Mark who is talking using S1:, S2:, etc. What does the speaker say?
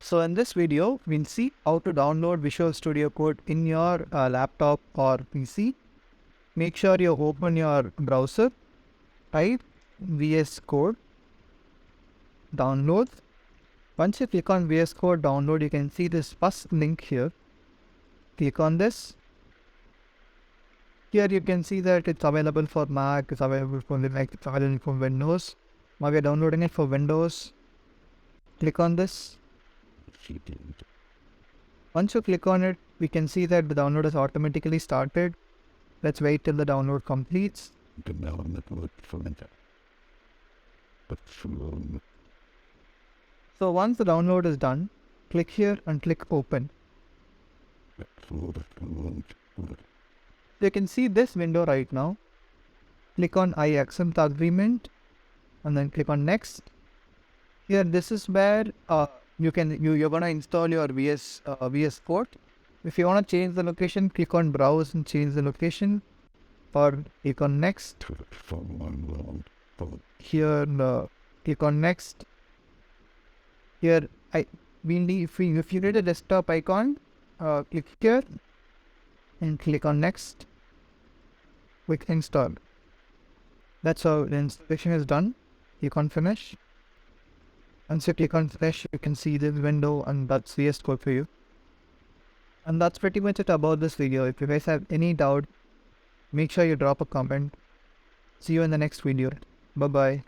S1: So in this video, we'll see how to download Visual Studio Code in your laptop or PC. Make sure you open your browser, type VS Code, download. Once you click on VS Code download, you can see this first link here. Click on this. Here you can see that it's available for Mac, it's available for Linux, it's available for Windows. Now we are downloading it for Windows. Click on this. Once you click on it, we can see that the download has automatically started. Let's wait till the download completes. So once the download is done, click here and click open. You can see this window right now. Click on I accept the agreement and then click on next. Here this is where you're gonna install your VS Code. If you want to change the location, click on browse and change the location, or click on next. Here click on next. Here if you need a desktop icon, click here and click on next. Click install. That's how the installation is done. Click on finish. Once you click on finish, you can see this window, and that's VS Code for you. And that's pretty much it about this video. If you guys have any doubt, make sure you drop a comment. See you in the next video. Bye bye.